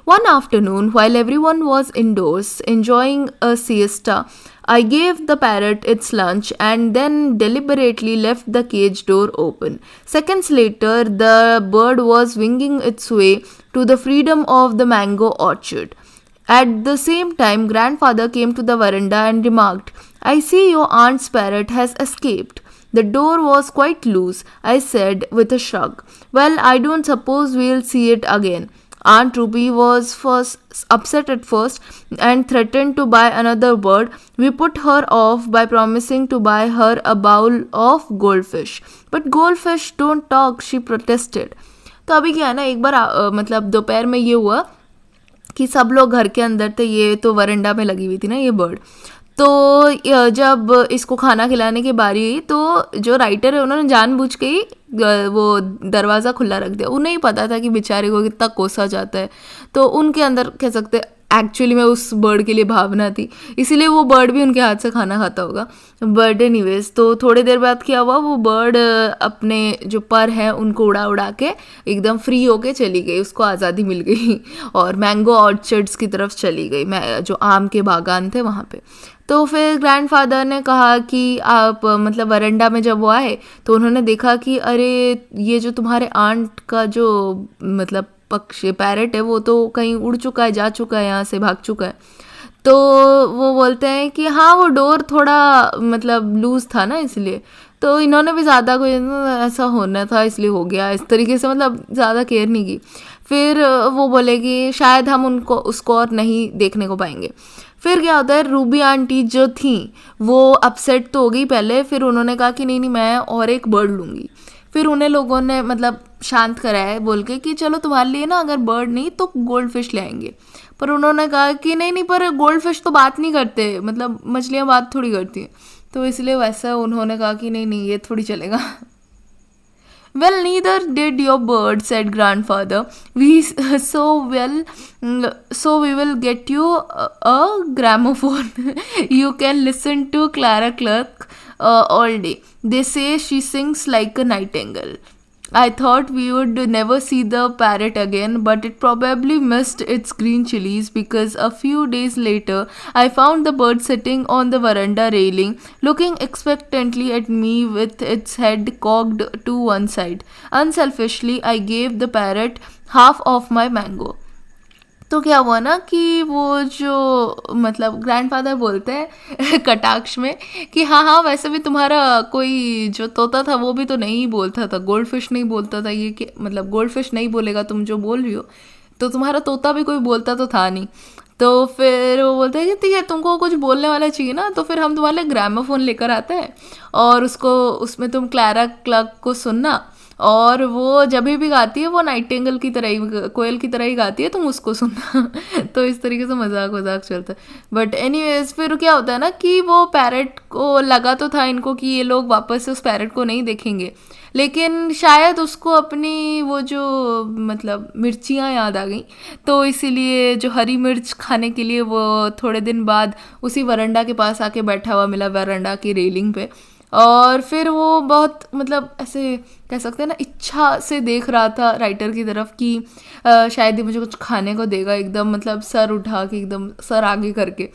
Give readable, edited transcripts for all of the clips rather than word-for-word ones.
One afternoon, while everyone was indoors enjoying a siesta, I gave the parrot its lunch and then deliberately left the cage door open. Seconds later, the bird was winging its way to the freedom of the mango orchard. At the same time, grandfather came to the veranda and remarked, I see your aunt's parrot has escaped. The door was quite loose, I said with a shrug. Well, I don't suppose we'll see it again. Aunt Ruby was first upset at first and threatened to buy another bird. We put her off by promising to buy her a bowl of goldfish. But goldfish don't talk, she protested. तो अभी क्या है ना, एक बार मतलब दोपहर में ये हुआ कि सब लोग घर के अंदर थे, ये तो वरंडा में लगी हुई थी ना ये बर्ड। तो जब इसको खाना खिलाने की बारी आई तो जो राइटर है उन्होंने जानबूझ के ही वो दरवाज़ा खुला रख दिया। उन्हें ही पता था कि बेचारे को कितना कोसा जाता है, तो उनके अंदर कह सकते एक्चुअली में उस बर्ड के लिए भावना थी, इसीलिए वो बर्ड भी उनके हाथ से खाना खाता होगा। बर्ड एनीवेज, तो थोड़ी देर बाद क्या हुआ, वो बर्ड अपने जो पर हैं उनको उड़ा उड़ा के एकदम फ्री होके चली गई, उसको आज़ादी मिल गई और मैंगो ऑर्चर्ड्स की तरफ चली गई, जो आम के बागान थे वहाँ पे। तो फिर ग्रैंडफादर ने कहा कि आप मतलब वरंडा में जब वो आए तो उन्होंने देखा कि अरे ये जो तुम्हारे आंट का जो मतलब पक्षी पैरेट है वो तो कहीं उड़ चुका है, जा चुका है, यहाँ से भाग चुका है। तो वो बोलते हैं कि हाँ वो डोर थोड़ा मतलब लूज था ना, इसलिए तो इन्होंने भी ज़्यादा कोई ऐसा होना था इसलिए हो गया, इस तरीके से मतलब ज़्यादा केयर नहीं की। फिर वो बोले कि शायद हम उनको उसको और नहीं देखने को पाएंगे। फिर क्या होता है, रूबी आंटी जो थी वो अपसेट तो हो गई पहले, फिर उन्होंने कहा कि नहीं नहीं मैं और एक बर्ड लूँगी। फिर उन्हें लोगों ने मतलब शांत कराया बोल के कि चलो तुम्हारे लिए ना अगर बर्ड नहीं तो गोल्ड फिश ले आएंगे। पर उन्होंने कहा कि नहीं नहीं, पर गोल्ड फिश तो बात नहीं करते, मतलब मछलियाँ बात थोड़ी करती हैं, तो इसलिए वैसा उन्होंने कहा कि नहीं नहीं ये थोड़ी चलेगा। Well, neither did your bird, said grandfather. So we will get you a gramophone. You can listen to Clara Clark all day. They say she sings like a nightingale. I thought we would never see the parrot again, but it probably missed its green chilies because a few days later I found the bird sitting on the veranda railing, looking expectantly at me with its head cocked to one side. Unselfishly, I gave the parrot half of my mango. तो क्या हुआ ना कि वो जो मतलब grandfather बोलते हैं कटाक्ष में कि हाँ हाँ वैसे भी तुम्हारा कोई जो तोता था वो भी तो नहीं बोलता था, गोल्ड फिश नहीं बोलता था, ये कि मतलब गोल्ड फिश नहीं बोलेगा तुम जो बोल रही हो, तो तुम्हारा तोता भी कोई बोलता तो था नहीं। तो फिर वो बोलते हैं कि ठीक है तुमको कुछ बोलने वाला चाहिए ना, तो फिर हम तुम्हारे लिए ग्रामोफोन लेकर आते हैं और उसमें तुम क्लारा क्लर्क को सुनना, और वो जब भी गाती है वो नाइटिंगेल की तरह ही, कोयल की तरह ही गाती है, तुम उसको सुनना। तो इस तरीके से मजाक चलता है। बट एनीवेज फिर क्या होता है ना कि वो पैरेट को लगा तो था इनको कि ये लोग वापस से उस पैरेट को नहीं देखेंगे, लेकिन शायद उसको अपनी वो जो मतलब मिर्चियाँ याद आ गई, तो इसीलिए जो हरी मिर्च खाने के लिए वो थोड़े दिन बाद उसी वरंडा के पास आके बैठा हुआ मिला, वरंडा की रेलिंग पे। और फिर वो बहुत मतलब ऐसे कह सकते हैं ना इच्छा से देख रहा था राइटर की तरफ कि शायद ही मुझे कुछ खाने को देगा, एकदम मतलब सर उठा के एकदम सर आगे करके।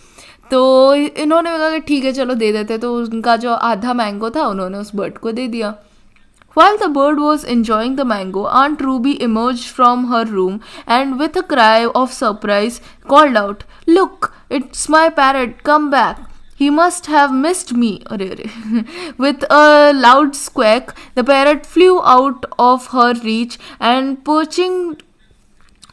तो इन्होंने कहा कि ठीक है चलो दे देते, तो उनका जो आधा मैंगो था उन्होंने उस बर्ड को दे दिया। While the bird was enjoying the mango, Aunt Ruby emerged from her room and with a cry of surprise called out, "Look, it's my parrot, come back. He must have missed me." With a loud squawk, the parrot flew out of her reach and perching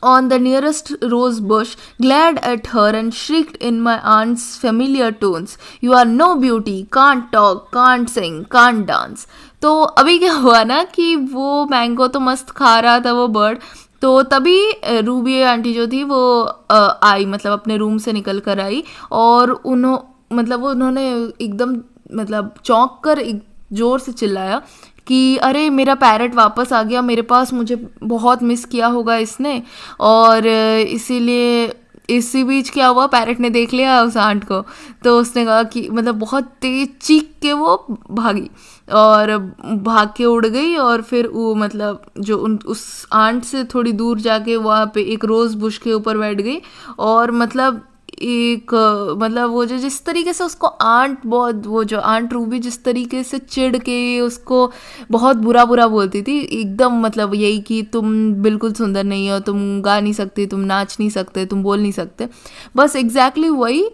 on the nearest rose bush, glared at her and shrieked in my aunt's familiar tones, "You are no beauty, can't talk, can't sing, can't dance." तो अभी क्या हुआ ना कि वो mango तो मस्त खा रहा था वो बर्ड, तो तभी रूबी आंटी जो थी वो आई, मतलब अपने रूम से निकल कर आई, और उन्होंने एकदम मतलब चौंक कर एक ज़ोर से चिल्लाया कि अरे मेरा पैरट वापस आ गया मेरे पास, मुझे बहुत मिस किया होगा इसने, और इसीलिए इसी बीच क्या हुआ, पैरट ने देख लिया उस आंट को, तो उसने कहा कि मतलब बहुत तेज चीख के वो भागी और भाग के उड़ गई, और फिर वो मतलब जो उस आंट से थोड़ी दूर जाके वहाँ पे एक रोज़ बुश के ऊपर बैठ गई। और मतलब एक मतलब वो जो जिस तरीके से उसको आंट, बहुत वो जो आंट रूबी जिस तरीके से चिढ़ के उसको बहुत बुरा बुरा बोलती थी एकदम, मतलब यही कि तुम बिल्कुल सुंदर नहीं हो, तुम गा नहीं सकते, तुम नाच नहीं सकते, तुम बोल नहीं सकते, बस एग्जैक्टली वही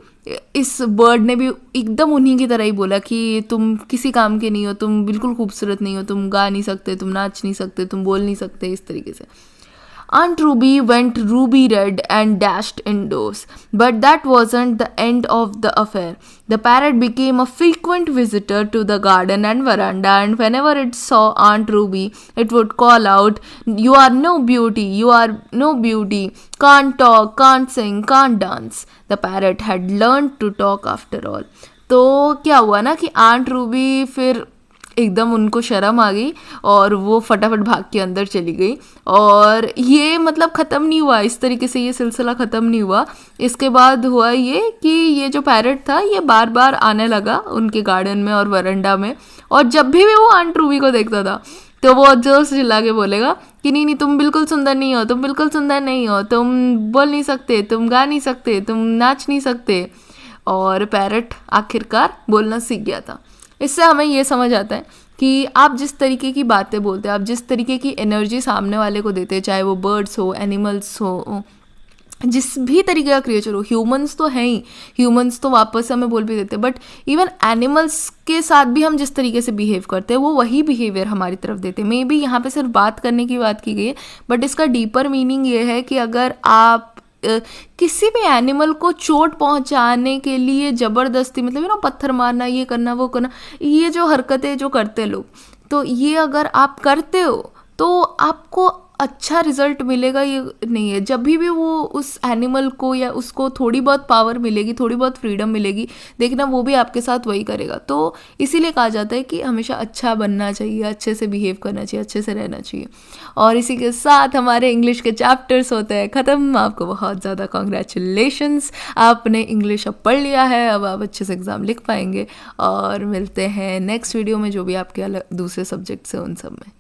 इस बर्ड ने भी एकदम उन्हीं की तरह ही बोला कि तुम किसी काम के नहीं हो, तुम बिल्कुल खूबसूरत नहीं हो, तुम गा नहीं सकते, तुम नाच नहीं सकते, तुम बोल नहीं सकते, इस तरीके से। Aunt Ruby went ruby red and dashed indoors. But that wasn't the end of the affair. The parrot became a frequent visitor to the garden and veranda, and whenever it saw Aunt Ruby, it would call out, "You are no beauty, you are no beauty, can't talk, can't sing, can't dance." The parrot had learned to talk after all. तो क्या हुआ ना कि aunt Ruby फिर एकदम उनको शर्म आ गई और वो फटाफट भाग के अंदर चली गई। और ये मतलब ख़त्म नहीं हुआ, इस तरीके से ये सिलसिला ख़त्म नहीं हुआ। इसके बाद हुआ ये कि ये जो पैरट था ये बार बार आने लगा उनके गार्डन में और वरंडा में, और जब भी वो आंट रूबी को देखता था तो वो जोर से चिल्ला के बोलेगा कि नहीं नहीं, तुम बिल्कुल सुंदर नहीं हो, तुम बिल्कुल सुंदर नहीं हो, तुम बोल नहीं सकते, तुम गा नहीं सकते, तुम नाच नहीं सकते। और पैरट आखिरकार बोलना सीख गया था। इससे हमें ये समझ आता है कि आप जिस तरीके की बातें बोलते हैं, आप जिस तरीके की एनर्जी सामने वाले को देते हैं, चाहे वो बर्ड्स हो, एनिमल्स हो, जिस भी तरीके का क्रिएचर हो, ह्यूमंस तो हैं ही, ह्यूमंस तो वापस हमें बोल भी देते हैं, बट इवन एनिमल्स के साथ भी हम जिस तरीके से बिहेव करते हैं वो वही बिहेवियर हमारी तरफ देते हैं। मे बी यहाँ पे सिर्फ बात करने की बात की गई है, बट इसका डीपर मीनिंग ये है कि अगर आप किसी भी एनिमल को चोट पहुंचाने के लिए ज़बरदस्ती, मतलब पत्थर मारना, ये करना, वो करना, ये जो हरकतें जो करते लोग, तो ये अगर आप करते हो तो आपको अच्छा रिजल्ट मिलेगा ये नहीं है। जब भी वो उस एनिमल को या उसको थोड़ी बहुत पावर मिलेगी, थोड़ी बहुत फ्रीडम मिलेगी, देखना वो भी आपके साथ वही करेगा। तो इसीलिए कहा जाता है कि हमेशा अच्छा बनना चाहिए, अच्छे से बिहेव करना चाहिए, अच्छे से रहना चाहिए। और इसी के साथ हमारे इंग्लिश के चैप्टर्स होते हैं ख़त्म। आपको बहुत ज़्यादा कॉन्ग्रेचुलेशंस, आपने इंग्लिश अब पढ़ लिया है, अब आप अच्छे से एग्ज़ाम लिख पाएंगे। और मिलते हैं नेक्स्ट वीडियो में जो भी आपके अलग दूसरे सब्जेक्ट्स हैं उन सब में।